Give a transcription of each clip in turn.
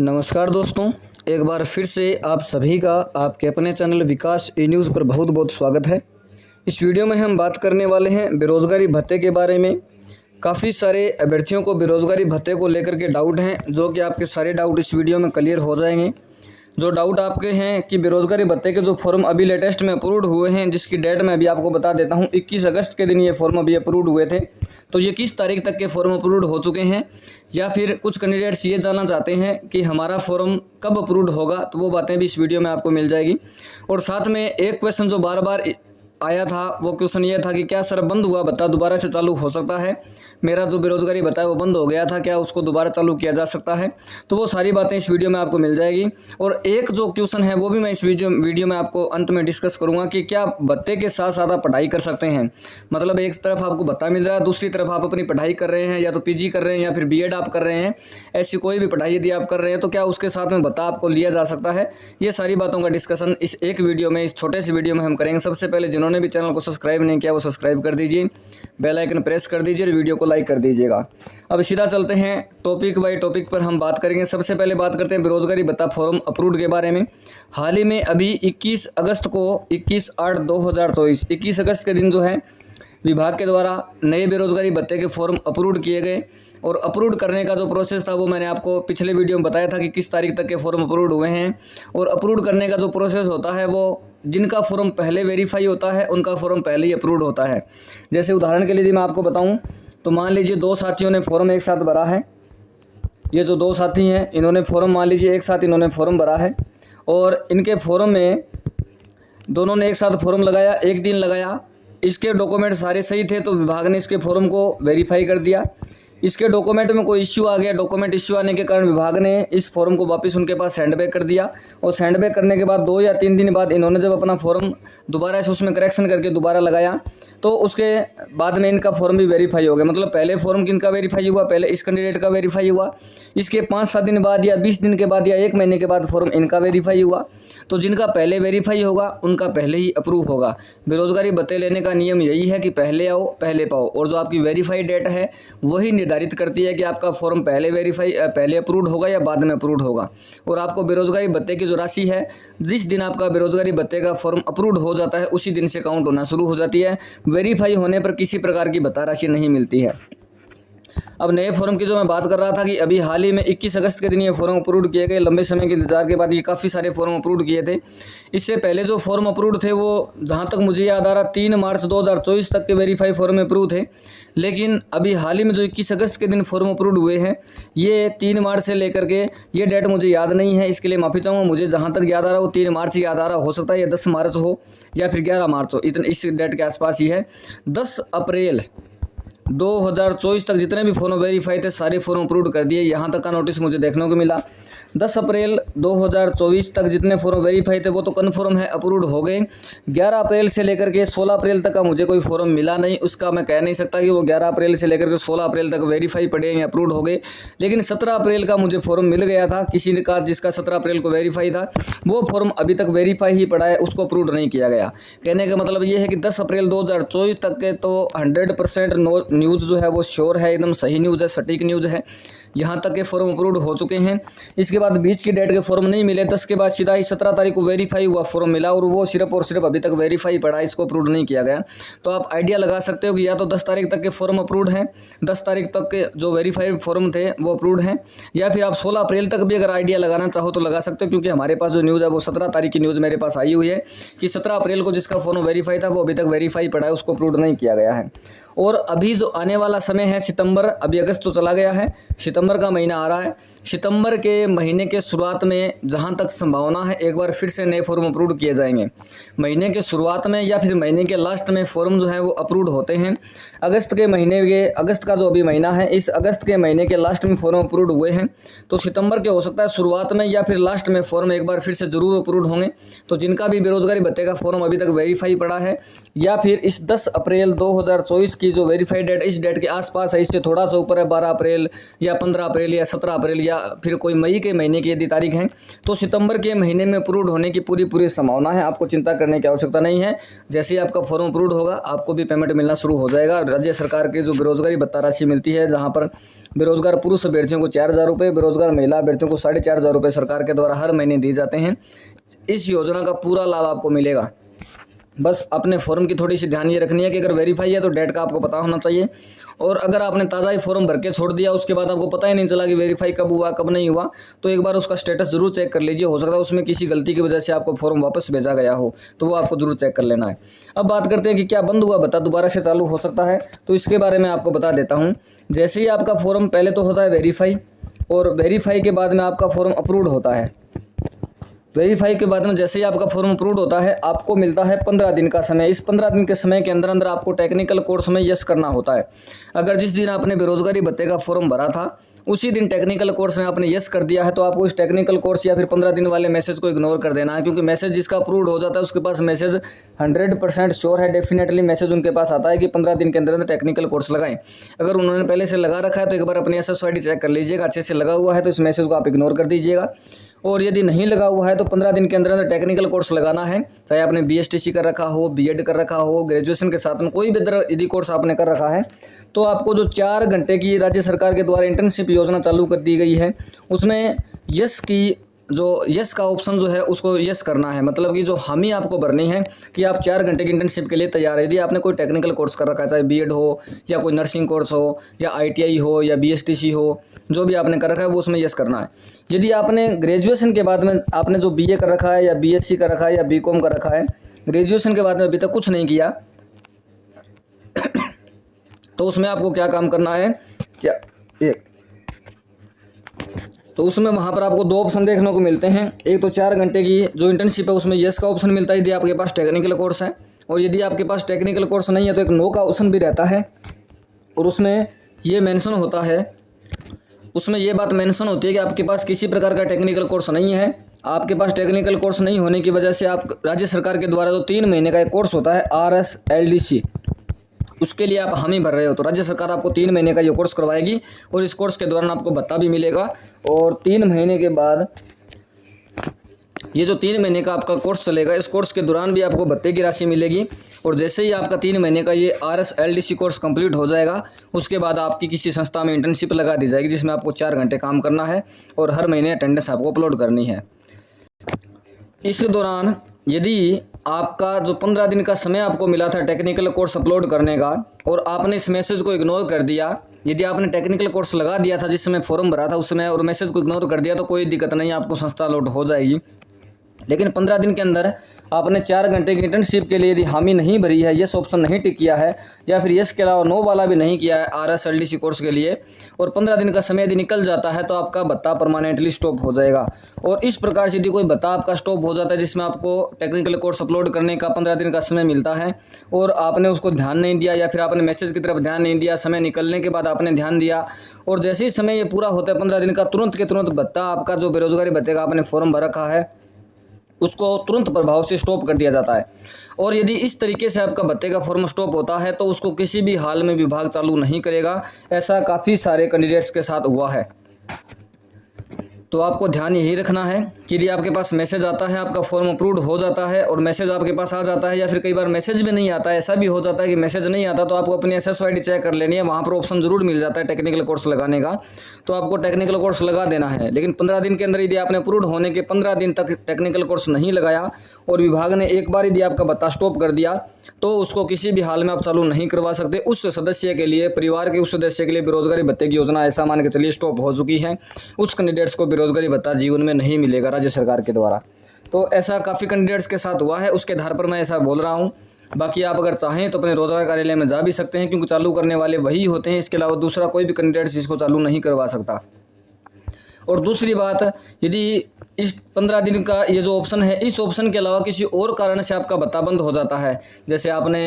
नमस्कार दोस्तों, एक बार फिर से आप सभी का आपके अपने चैनल विकास ई न्यूज़ पर बहुत बहुत स्वागत है। इस वीडियो में हम बात करने वाले हैं बेरोज़गारी भत्ते के बारे में। काफ़ी सारे अभ्यर्थियों को बेरोज़गारी भत्ते को लेकर के डाउट हैं, जो कि आपके सारे डाउट इस वीडियो में क्लियर हो जाएंगे। जो डाउट आपके हैं कि बेरोज़गारी भत्ते के जो फॉर्म अभी लेटेस्ट में अप्रूव्ड हुए हैं, जिसकी डेट मैं अभी आपको बता देता हूं, 21 अगस्त के दिन ये फॉर्म अभी अप्रूव्ड हुए थे। तो ये किस तारीख तक के फॉर्म अप्रूव्ड हो चुके हैं, या फिर कुछ कैंडिडेट्स ये जानना चाहते हैं कि हमारा फॉर्म कब अप्रूव्ड होगा, तो वो बातें भी इस वीडियो में आपको मिल जाएगी। और साथ में एक क्वेश्चन जो बार बार आया था, वो क्वेश्चन ये था कि क्या सर बंद हुआ भत्ता दोबारा से चालू हो सकता है? मेरा जो बेरोज़गारी भत्ता है वो बंद हो गया था, क्या उसको दोबारा चालू किया जा सकता है? तो वो सारी बातें इस वीडियो में आपको मिल जाएगी। और एक जो क्वेश्चन है वो भी मैं इस वीडियो में आपको अंत में डिस्कस करूंगा कि क्या भत्ते के साथ साथ आप पढ़ाई कर सकते हैं। मतलब एक तरफ आपको भत्ता मिल रहा है, दूसरी तरफ आप अपनी पढ़ाई कर रहे हैं, या तो पीजी कर रहे हैं या फिर बीएड आप कर रहे हैं। ऐसी कोई भी पढ़ाई यदि आप कर रहे हैं तो क्या उसके साथ में भत्ता आपको लिया जा सकता है? ये सारी बातों का डिस्कशन इस एक वीडियो में, इस छोटे से वीडियो में हम करेंगे। सबसे पहले जिन्होंने भी चैनल को सब्सक्राइब नहीं किया वो सब्सक्राइब कर दीजिए, बेल आइकन प्रेस कर दीजिए और वीडियो को लाइक कर दीजिएगा। अब सीधा चलते हैं टॉपिक बाय टॉपिक पर हम बात करेंगे। सबसे पहले बात करते हैं बेरोजगारी भत्ता फॉर्म अप्रूव्ड के बारे में। हाल ही में अभी 21 अगस्त को 21/8/2024 21 अगस्त के दिन जो है विभाग के द्वारा नए बेरोजगारी भत्ते के फॉर्म अप्रूव्ड किए गए। और अप्रूव्ड करने का जो प्रोसेस था वो मैंने आपको पिछले वीडियो में बताया था कि किस तारीख तक के फॉर्म अप्रूव्ड हुए हैं। और अप्रूव्ड करने का जो प्रोसेस होता है वो जिनका फॉर्म पहले वेरीफाई होता है उनका फॉर्म पहले ही अप्रूव्ड होता है। जैसे उदाहरण के लिए यदि मैं आपको बताऊं तो मान लीजिए दो साथियों ने फॉर्म एक साथ भरा है। ये जो दो साथी हैं इन्होंने फॉर्म मान लीजिए एक साथ इन्होंने फॉर्म भरा है, और इनके फॉर्म में दोनों ने एक साथ फॉर्म लगाया, एक दिन लगाया। इसके डॉक्यूमेंट सारे सही थे तो विभाग ने इसके फॉर्म को वेरीफाई कर दिया। इसके डॉक्यूमेंट में कोई इश्यू आ गया, डॉक्यूमेंट इश्यू आने के कारण विभाग ने इस फॉर्म को वापस उनके पास सेंड बैक कर दिया। और सेंड बैक करने के बाद 2 या 3 दिन बाद इन्होंने जब अपना फॉर्म दोबारा से उसमें करेक्शन करके दोबारा लगाया तो उसके बाद में इनका फॉर्म भी वेरीफाई हो गया। मतलब पहले फॉर्म किनका वेरीफाई हुआ, पहले इस कैंडिडेट का वेरीफाई हुआ, इसके 5-7 दिन बाद या 20 दिन के बाद या 1 महीने के बाद फॉर्म इनका वेरीफाई हुआ। तो जिनका पहले वेरीफाई होगा उनका पहले ही अप्रूव होगा। बेरोजगारी भत्ते लेने का नियम यही है कि पहले आओ पहले पाओ, और जो आपकी वेरीफाई डेट है वही निर्धारित करती है कि आपका फॉर्म पहले अप्रूव्ड होगा या बाद में अप्रूव्ड होगा। और आपको बेरोजगारी भत्ते की जो राशि है, जिस दिन आपका बेरोजगारी भत्ते का फॉर्म अप्रूव्ड हो जाता है उसी दिन से काउंट होना शुरू हो जाती है। वेरीफाई होने पर किसी प्रकार की भत्ता राशि नहीं मिलती है। अब नए फॉर्म की जो मैं बात कर रहा था कि अभी हाल ही में 21 अगस्त के दिन ये फॉर्म अप्रूव्ड किए गए। लंबे समय के इंतजार के बाद ये काफ़ी सारे फॉर्म अप्रूव्ड किए थे। इससे पहले जो फॉर्म अप्रूव्ड थे वो जहाँ तक मुझे याद आ रहा 3 मार्च 2024 तक के वेरीफाई फॉर्म अप्रूव थे। लेकिन अभी हाल ही में जो 21 अगस्त के दिन फॉर्म अप्रूव्ड हुए हैं, ये 3 मार्च से लेकर के, ये डेट मुझे याद नहीं है, इसके लिए माफ़ी चाहूँगा। मुझे जहाँ तक याद आ रहा वो 3 मार्च याद आ रहा, हो सकता है ये 10 मार्च हो या फिर 11 मार्च हो, इतने इस डेट के आसपास ही है। 10 अप्रैल 2024 तक जितने भी फॉर्म वेरीफाई थे सारे फॉर्म अप्रूव्ड कर दिए। यहाँ तक का नोटिस मुझे देखने को मिला। 10 अप्रैल 2024 तक जितने फॉर्म वेरीफाई थे वो तो कन्फर्म है अप्रूव्ड हो गए। 11 अप्रैल से लेकर के 16 अप्रैल तक का मुझे कोई फॉर्म मिला नहीं, उसका मैं कह नहीं सकता कि वो 11 अप्रैल से लेकर के 16 अप्रैल तक वेरीफाई पड़े या अप्रूव्ड हो गए। लेकिन 17 अप्रैल का मुझे फॉर्म मिल गया था किसी का, जिसका 17 अप्रैल को वेरीफाई था। वो फॉर्म अभी तक वेरीफाई ही पड़ा है, उसको अप्रूव्ड नहीं किया गया। कहने का मतलब ये है कि 10 अप्रैल 2024 तक के तो 100% न्यूज़ जो है वो श्योर है, एकदम सही न्यूज़ है, सटीक न्यूज़ है। यहाँ तक के फॉर्म अप्रूव्ड हो चुके हैं। इसके बाद बीच की डेट के फॉर्म नहीं मिले, 10 के बाद सीधा ही 17 तारीख को वेरीफाई हुआ फॉर्म मिला, और वो सिर्फ और सिर्फ अभी तक वेरीफाई पड़ा, इसको अप्रूव्ड नहीं किया गया। तो आप आइडिया लगा सकते हो कि या तो 10 तारीख तक के फॉर्म अप्रूव्ड हैं, 10 तारीख तक के जो वेरीफाइड फॉर्म थे वो अप्रूव्ड हैं, या फिर आप 16 अप्रैल तक भी अगर आइडिया लगाना चाहो तो लगा सकते हो। क्योंकि हमारे पास जो न्यूज़ है वो 17 तारीख की न्यूज़ मेरे पास आई हुई है कि 17 अप्रैल को जिसका फॉर्म वेरीफाई था वो अभी तक वेरीफाई पड़ा है, उसको अप्रूव्ड नहीं किया गया है। और अभी जो आने वाला समय है सितंबर, अभी अगस्त तो चला गया है, सितंबर का महीना आ रहा है। सितंबर के महीने के शुरुआत में जहां तक संभावना है एक बार फिर से नए फॉर्म अप्रूव्ड किए जाएंगे। महीने के शुरुआत में या फिर महीने के लास्ट में फॉर्म जो है वो अप्रूव्ड होते हैं। अगस्त का जो अभी महीना है, इस अगस्त के महीने के लास्ट में फॉर्म अप्रूव्ड हुए हैं। तो सितंबर के हो सकता है शुरुआत में या फिर लास्ट में फॉर्म एक बार फिर से जरूर अप्रूव्ड होंगे। तो जिनका भी बेरोजगारी भत्ते का फॉर्म अभी तक वेरीफाई पड़ा है, या फिर इस 10 अप्रैल 2024 की जो वेरीफाइड डेट इस डेट के आसपास है, इससे थोड़ा सा ऊपर है, 12 अप्रैल या 15 अप्रैल या 17 अप्रैल या फिर कोई मई के महीने की यदि तारीख है तो सितंबर के महीने में अप्रूव होने की पूरी संभावना है। आपको चिंता करने की आवश्यकता नहीं है। जैसे ही आपका फॉर्म अप्रूव होगा आपको भी पेमेंट मिलना शुरू हो जाएगा। राज्य सरकार की जो बेरोजगारी भत्ता राशि मिलती है, जहाँ पर बेरोजगार पुरुष अभ्यर्थियों को 4,000 रुपये, बेरोजगार महिला अभ्यर्थियों को 4,500 रुपये सरकार के द्वारा हर महीने दिए जाते हैं। इस योजना का पूरा लाभ आपको मिलेगा। बस अपने फॉर्म की थोड़ी सी ध्यान ये रखनी है कि अगर वेरीफाई है तो डेट का आपको पता होना चाहिए। और अगर आपने ताज़ा ही फॉर्म भर के छोड़ दिया, उसके बाद आपको पता ही नहीं चला कि वेरीफाई कब हुआ कब नहीं हुआ, तो एक बार उसका स्टेटस जरूर चेक कर लीजिए। हो सकता है उसमें किसी गलती की वजह से आपको फॉर्म वापस भेजा गया हो, तो वो आपको जरूर चेक कर लेना है। अब बात करते हैं कि क्या बंद हुआ भत्ता दोबारा से चालू हो सकता है, तो इसके बारे में आपको बता देता हूँ। जैसे ही आपका फॉर्म पहले तो होता है वेरीफाई, और वेरीफाई के बाद में आपका फॉर्म अप्रूव्ड होता है। वेरीफाई के बाद में जैसे ही आपका फॉर्म अप्रूव्ड होता है आपको मिलता है 15 दिन का समय। इस 15 दिन के समय के अंदर आपको टेक्निकल कोर्स में यस करना होता है। अगर जिस दिन आपने बेरोजगारी भत्ते का फॉर्म भरा था उसी दिन टेक्निकल कोर्स में आपने यस कर दिया है, तो आपको इस टेक्निकल कोर्स या फिर 15 दिन वाले मैसेज को इग्नोर कर देना है। क्योंकि मैसेज जिसका अप्रूव्ड हो जाता है उसके पास मैसेज 100% श्योर है, डेफिनेटली मैसेज उनके पास आता है कि 15 दिन के अंदर टेक्निकल कोर्स लगाएं। अगर उन्होंने पहले से लगा रखा है तो एक बार अपनी SSID चेक कर लीजिएगा, अच्छे से लगा हुआ है तो इस मैसेज को आप इग्नोर कर दीजिएगा। और यदि नहीं लगा हुआ है तो 15 दिन के अंदर टेक्निकल कोर्स लगाना है। चाहे आपने BSTC कर रखा हो, B.Ed कर रखा हो, ग्रेजुएशन के साथ में कोई भी यदि कोर्स आपने कर रखा है, तो आपको जो 4 घंटे की राज्य सरकार के द्वारा इंटर्नशिप योजना चालू कर दी गई है उसमें यस का ऑप्शन जो है उसको यस करना है। मतलब कि जो हामी आपको भरनी है कि आप 4 घंटे की इंटर्नशिप के लिए तैयार है। यदि आपने कोई टेक्निकल कोर्स कर रखा है, चाहे B.Ed हो या कोई नर्सिंग कोर्स हो या ITI हो या BSTC हो, जो भी आपने कर रखा है वो उसमें यस करना है। यदि आपने ग्रेजुएशन के बाद में आपने जो BA कर रखा है या BSc कर रखा है या BCom कर रखा है, ग्रेजुएशन के बाद में अभी तक कुछ नहीं किया तो उसमें आपको क्या काम करना है, तो उसमें वहाँ पर आपको 2 ऑप्शन देखने को मिलते हैं। एक तो 4 घंटे की जो इंटर्नशिप है उसमें यस का ऑप्शन मिलता है यदि आपके पास टेक्निकल कोर्स है, और यदि आपके पास टेक्निकल कोर्स नहीं है तो एक नो का ऑप्शन भी रहता है। और उसमें ये मेंशन होता है, उसमें ये बात मेंशन होती है कि आपके पास किसी प्रकार का टेक्निकल कोर्स नहीं है। आपके पास टेक्निकल कोर्स नहीं होने की वजह से आप राज्य सरकार के द्वारा जो 3 महीने का एक कोर्स होता है RSLDC, उसके लिए आप हामी भर रहे हो, तो राज्य सरकार आपको 3 महीने का ये कोर्स करवाएगी और इस कोर्स के दौरान आपको भत्ता भी मिलेगा। और 3 महीने के बाद ये जो 3 महीने का आपका कोर्स चलेगा, इस कोर्स के दौरान भी आपको भत्ते की राशि मिलेगी। और जैसे ही आपका 3 महीने का ये RSLDC कोर्स कंप्लीट हो जाएगा उसके बाद आपकी किसी संस्था में इंटर्नशिप लगा दी जाएगी जिसमें आपको 4 घंटे काम करना है और हर महीने अटेंडेंस आपको अपलोड करनी है। इस दौरान यदि आपका जो 15 दिन का समय आपको मिला था टेक्निकल कोर्स अपलोड करने का और आपने इस मैसेज को इग्नोर कर दिया, यदि आपने टेक्निकल कोर्स लगा दिया था जिस समय फॉर्म भरा था उस समय और मैसेज को इग्नोर कर दिया तो कोई दिक्कत नहीं, आपको संस्था अलॉट हो जाएगी। लेकिन 15 दिन के अंदर आपने 4 घंटे की इंटर्नशिप के लिए यदि हामी नहीं भरी है, यस ऑप्शन नहीं टिक किया है या फिर यस के अलावा नो वाला भी नहीं किया है RSLDC कोर्स के लिए, और 15 दिन का समय यदि निकल जाता है तो आपका भत्ता परमानेंटली स्टॉप हो जाएगा। और इस प्रकार से यदि कोई भत्ता आपका स्टॉप हो जाता है जिसमें आपको टेक्निकल कोर्स अपलोड करने का 15 दिन का समय मिलता है और आपने उसको ध्यान नहीं दिया या फिर आपने मैसेज की तरफ ध्यान नहीं दिया, समय निकलने के बाद आपने ध्यान दिया और जैसे ही समय ये पूरा होता है 15 दिन का, तुरंत के तुरंत भत्ता आपका जो बेरोजगारी भत्ते का आपने फॉर्म भर रखा है उसको तुरंत प्रभाव से स्टॉप कर दिया जाता है। और यदि इस तरीके से आपका भत्ते का फॉर्म स्टॉप होता है तो उसको किसी भी हाल में विभाग चालू नहीं करेगा। ऐसा काफ़ी सारे कैंडिडेट्स के साथ हुआ है। तो आपको ध्यान यही रखना है कि यदि आपके पास मैसेज आता है, आपका फॉर्म अप्रूव्ड हो जाता है और मैसेज आपके पास आ जाता है या फिर कई बार मैसेज भी नहीं आता है, ऐसा भी हो जाता है कि मैसेज नहीं आता, तो आपको अपनी SSID चेक कर लेनी है। वहाँ पर ऑप्शन ज़रूर मिल जाता है टेक्निकल कोर्स लगाने का, तो आपको टेक्निकल कोर्स लगा देना है। लेकिन 15 दिन के अंदर यदि आपने अप्रूव्ड होने के 15 दिन तक टेक्निकल कोर्स नहीं लगाया और विभाग ने एक बार यदि आपका भत्ता स्टॉप कर दिया तो उसको किसी भी हाल में आप चालू नहीं करवा सकते। उस सदस्य के लिए, परिवार के उस सदस्य के लिए बेरोजगारी भत्ते की योजना ऐसा मान के चलिए स्टॉप हो चुकी है, उस कैंडिडेट्स को बेरोजगारी भत्ता जीवन में नहीं मिलेगा राज्य सरकार के द्वारा। तो ऐसा काफ़ी कैंडिडेट्स के साथ हुआ है, उसके आधार पर मैं ऐसा बोल रहा हूँ। बाकी आप अगर चाहें तो अपने रोजगार कार्यालय में जा भी सकते हैं क्योंकि चालू करने वाले वही होते हैं, इसके अलावा दूसरा कोई भी कैंडिडेट्स इसको चालू नहीं करवा सकता। और दूसरी बात, यदि इस 15 दिन का ये जो ऑप्शन है, इस ऑप्शन के अलावा किसी और कारण से आपका भत्ता बंद हो जाता है, जैसे आपने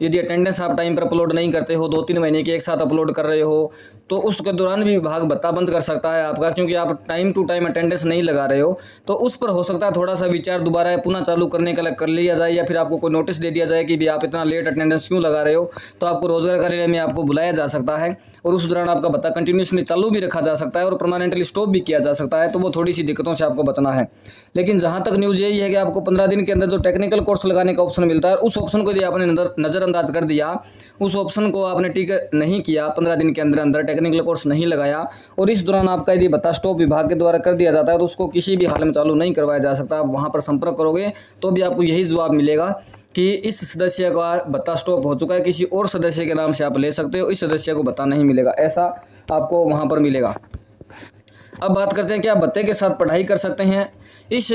यदि अटेंडेंस आप टाइम पर अपलोड नहीं करते हो, 2-3 महीने के एक साथ अपलोड कर रहे हो, तो उसके दौरान भी विभाग भत्ता बंद कर सकता है आपका, क्योंकि आप टाइम टू टाइम अटेंडेंस नहीं लगा रहे हो। तो उस पर हो सकता है थोड़ा सा विचार दोबारा पुनः चालू करने के लिए कर लिया जाए, या फिर आपको कोई नोटिस दे दिया जाए कि भी आप इतना लेट अटेंडेंस क्यों लगा रहे हो। तो आपको रोजगार कार्यालय में आपको बुलाया जा सकता है और उस दौरान आपका भत्ता कंटिन्यूसली चालू भी रखा जा सकता है और परमानेंटली स्टॉप भी किया जा सकता है। तो वो थोड़ी सी दिक्कतों से आपको बचना है। लेकिन जहाँ तक न्यूज़ यही है कि आपको 15 दिन के अंदर जो टेक्निकल कोर्स लगाने का ऑप्शन मिलता है, उस ऑप्शन को यदि आपने नज़रअंदाज कर दिया, उस ऑप्शन को आपने ठीक नहीं किया, 15 दिन के अंदर अंदर टेक्निकल कोर्स नहीं लगाया और इस दौरान आपका यदि भत्ता स्टॉप विभाग के द्वारा कर दिया जाता है, तो उसको किसी भी हाल में चालू नहीं करवाया जा सकता। आप वहाँ पर संपर्क करोगे तो भी आपको यही जवाब मिलेगा कि इस सदस्य का भत्ता स्टॉप हो चुका है, किसी और सदस्य के नाम से आप ले सकते हो, इस सदस्य को भत्ता नहीं मिलेगा, ऐसा आपको वहाँ पर मिलेगा। अब बात करते हैं कि आप भत्ते के साथ पढ़ाई कर सकते हैं। इस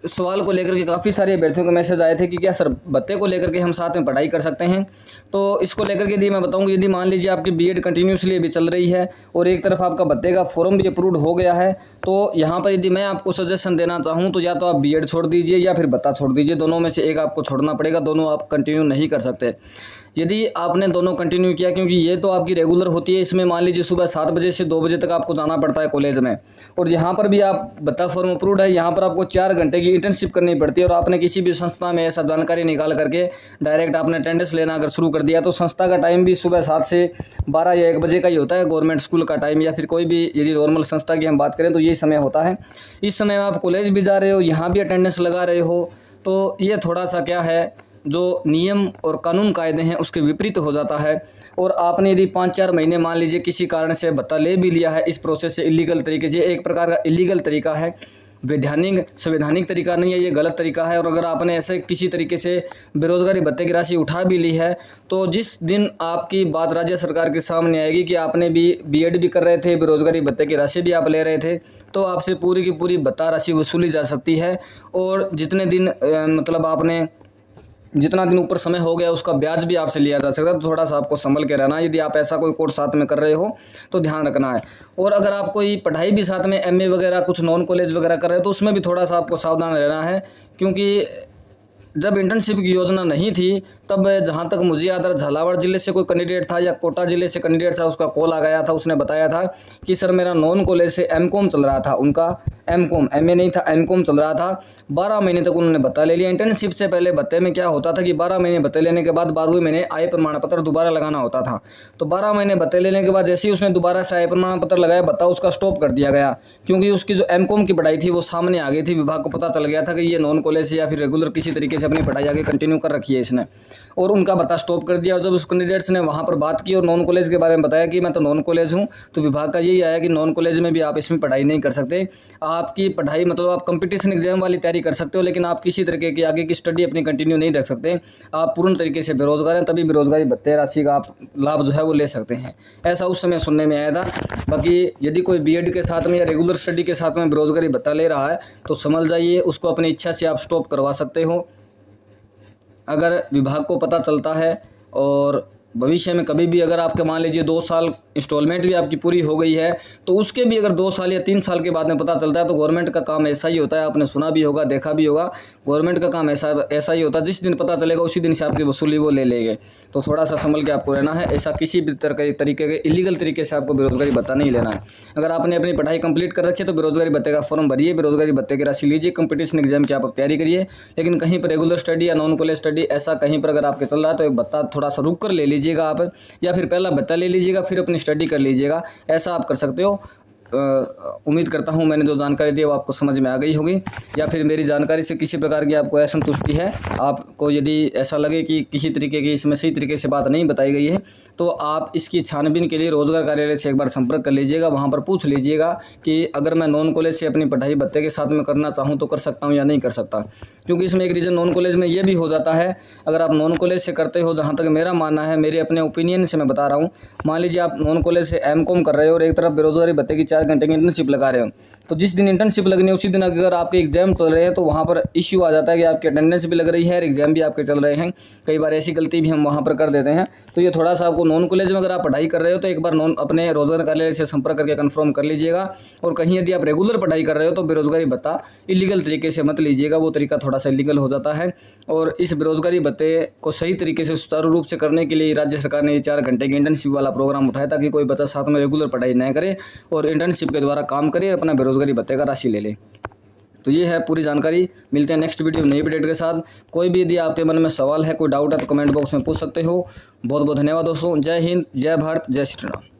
सवाल को लेकर के काफ़ी सारे अभ्यर्थियों के मैसेज आए थे कि क्या सर भत्ते को लेकर के हम साथ में पढ़ाई कर सकते हैं। तो इसको लेकर के यदि मैं बताऊंगा, यदि मान लीजिए आपकी बीएड कंटिन्यूसली अभी चल रही है और एक तरफ आपका भत्ते का फॉर्म भी अप्रूव्ड हो गया है, तो यहाँ पर यदि मैं आपको सजेशन देना चाहूँ तो या तो आप बीएड छोड़ दीजिए या फिर भत्ता छोड़ दीजिए, दोनों में से एक आपको छोड़ना पड़ेगा, दोनों आप कंटिन्यू नहीं कर सकते। यदि आपने दोनों कंटिन्यू किया, क्योंकि ये तो आपकी रेगुलर होती है, इसमें मान लीजिए सुबह 7 बजे से 2 बजे तक आपको जाना पड़ता है कॉलेज में, और यहाँ पर भी आप भत्ता फॉर्म अप्रूव्ड है, यहाँ पर आपको 4 घंटे की इंटर्नशिप करनी पड़ती है और आपने किसी भी संस्था में ऐसा जानकारी निकाल करके डायरेक्ट आपने अटेंडेंस लेना अगर शुरू कर दिया, तो संस्था का टाइम भी सुबह 7 से 12 या 1 बजे का ही होता है, गवर्नमेंट स्कूल का टाइम या फिर कोई भी यदि नॉर्मल संस्था की हम बात करें तो यही समय होता है। इस समय में आप कॉलेज भी जा रहे हो, यहाँ भी अटेंडेंस लगा रहे हो, तो ये थोड़ा सा क्या है, जो नियम और कानून कायदे हैं उसके विपरीत हो जाता है। और आपने यदि 5-4 महीने मान लीजिए किसी कारण से भत्ता ले भी लिया है इस प्रोसेस से इलीगल तरीके से, एक प्रकार का इलीगल तरीका है, संवैधानिक तरीका नहीं है, ये गलत तरीका है। और अगर आपने ऐसे किसी तरीके से बेरोजगारी भत्ते की राशि उठा भी ली है, तो जिस दिन आपकी बात राज्य सरकार के सामने आएगी कि आपने भी बीएड भी कर रहे थे, बेरोजगारी भत्ते की राशि भी आप ले रहे थे, तो आपसे पूरी की पूरी भत्ता राशि वसूली जा सकती है। और जितने दिन मतलब आपने जितना दिन ऊपर समय हो गया उसका ब्याज भी आपसे लिया जा सकता है। तो थोड़ा सा आपको संभल के रहना है, यदि आप ऐसा कोई कोर्स साथ में कर रहे हो तो ध्यान रखना है। और अगर आप कोई पढ़ाई भी साथ में एमए वगैरह कुछ नॉन कॉलेज वगैरह कर रहे हो तो उसमें भी थोड़ा सा आपको सावधान रहना है, क्योंकि जब इंटर्नशिप की योजना नहीं थी तब जहाँ तक मुझे याद है झालावाड़ ज़िले से कोई कैंडिडेट था या कोटा ज़िले से कैंडिडेट था, उसका कॉल आ गया था, उसने बताया था कि सर मेरा नॉन कॉलेज से एमकॉम चल रहा था, उनका एमकॉम एमए नहीं था, एमकॉम चल रहा था। 12 महीने तक उन्होंने भत्ता ले लिया। इंटर्नशिप से पहले भत्ते में क्या होता था कि 12 महीने भत्ते लेने के बाद 12वें महीने आय प्रमाण पत्र दोबारा लगाना होता था। तो 12 महीने भत्ते लेने के बाद जैसे ही उसने दोबारा से आय प्रमाण पत्र लगाया, भत्ता उसका स्टॉप कर दिया गया, क्योंकि उसकी जो एमकॉम की पढ़ाई थी वो सामने आ गई थी, विभाग को पता चल गया था कि ये नॉन कॉलेज से या फिर रेगुलर किसी तरीके से अपनी पढ़ाई आगे कंटिन्यू कर रखी है इसने, और उनका भत्ता स्टॉप कर दिया। और जब उस कैंडिडेट्स ने वहाँ पर बात की और नॉन कॉलेज के बारे में बताया कि मैं तो नॉन कॉलेज हूँ, तो विभाग का यही आया कि नॉन कॉलेज में भी आप इसमें पढ़ाई नहीं कर सकते। आपकी पढ़ाई मतलब आप कंपटीशन एग्जाम वाली तैयारी कर सकते हो, लेकिन आप किसी तरीके की आगे की स्टडी अपनी कंटिन्यू नहीं रख सकते। आप पूर्ण तरीके से बेरोजगार हैं, तभी बेरोजगारी भत्ते राशि का आप लाभ जो है वो ले सकते हैं, ऐसा उस समय सुनने में आया था। बाकी यदि कोई बीएड के साथ में या रेगुलर स्टडी के साथ में बेरोजगारी भत्ता ले रहा है तो समझ जाइए उसको अपनी इच्छा से आप स्टॉप करवा सकते हो। अगर विभाग को पता चलता है और भविष्य में कभी भी अगर आपके मान लीजिए 2 साल इंस्टॉलमेंट भी आपकी पूरी हो गई है, तो उसके भी अगर 2 साल या 3 साल के बाद में पता चलता है, तो गवर्नमेंट का काम ऐसा ही होता है, आपने सुना भी होगा देखा भी होगा, गवर्नमेंट का काम ऐसा ही होता है, जिस दिन पता चलेगा उसी दिन से आपकी वसूली वो ले लेंगे। तो थोड़ा सा संभल के आपको रहना है, ऐसा किसी भी तरीके के इलीगल तरीके से आपको बेरोजगारी भत्ता नहीं लेना है। अगर आपने अपनी पढ़ाई कंप्लीट कर रखी है तो बेरोजगारी भत्ते का फॉर्म भरिए, बेरोजगारी भत्ते की राशि लीजिए, कंपटीशन एग्जाम की आप तैयारी करिए। लेकिन कहीं पर रेगुलर स्टडी या नॉन कॉलेज स्टडी ऐसा कहीं पर अगर आपके चल रहा है तो एक भत्ता थोड़ा सा रुक कर ले लीजिएगा आप, या फिर पहला भत्ता ले लीजिएगा फिर अपनी स्टडी कर लीजिएगा, ऐसा आप कर सकते हो। उम्मीद करता हूँ मैंने जो जानकारी दी वो आपको समझ में आ गई होगी, या फिर मेरी जानकारी से किसी प्रकार की आपको असंतुष्टि है, आपको यदि ऐसा लगे कि किसी तरीके की इसमें सही तरीके से बात नहीं बताई गई है, तो आप इसकी छानबीन के लिए रोजगार कार्यालय से एक बार संपर्क कर लीजिएगा। वहाँ पर पूछ लीजिएगा कि अगर मैं नॉन कॉलेज से अपनी पढ़ाई भत्ते के साथ में करना चाहूँ तो कर सकता हूँ या नहीं कर सकता, क्योंकि इसमें एक रीज़न नॉन कॉलेज में ये भी हो जाता है। अगर आप नॉन कॉलेज से करते हो, जहाँ तक मेरा मानना है, मेरे अपने ओपिनियन से मैं बता रहा हूँ, मान लीजिए आप नॉन कॉलेज से एमकॉम कर रहे हो और एक तरफ बेरोजगारी भत्ते की 4 घंटे की इंटर्नशिप लगा रहे हो, तो जिस दिन इंटर्नशिप लगनी है उसी दिन अगर आपके एग्जाम चल रहे हैं तो वहाँ पर इश्यू आ जाता है कि आपकी अटेंडेंस भी लग रही है और एग्जाम भी आपके चल रहे हैं। कई बार ऐसी गलती भी हम वहाँ पर कर देते हैं। तो ये थोड़ा सा आपको नॉन कॉलेज में अगर आप पढ़ाई कर रहे हो तो एक बार अपने रोजगार कार्यालय से संपर्क करके कंफर्म कर लीजिएगा। और कहीं यदि आप रेगुलर पढ़ाई कर रहे हो तो बेरोजगारी भत्ता इलीगल तरीके से मत लीजिएगा, वो तरीका थोड़ा सा इलीगल हो जाता है। और इस बेरोजगारी भत्ते को सही तरीके से सुचारू रूप से करने के लिए राज्य सरकार ने 4 घंटे की इंटर्नशिप वाला प्रोग्राम उठाया ताकि कोई बच्चा साथ में रेगुलर पढ़ाई न करे और इंटर्नशिप के द्वारा काम करे और अपना बेरोजगारी भत्ते का राशि ले ले। तो ये है पूरी जानकारी। मिलते हैं नेक्स्ट वीडियो में नई अपडेट के साथ। कोई भी यदि आपके मन में सवाल है, कोई डाउट है तो कमेंट बॉक्स में पूछ सकते हो। बहुत बहुत धन्यवाद दोस्तों। जय हिंद, जय भारत, जय श्री राम।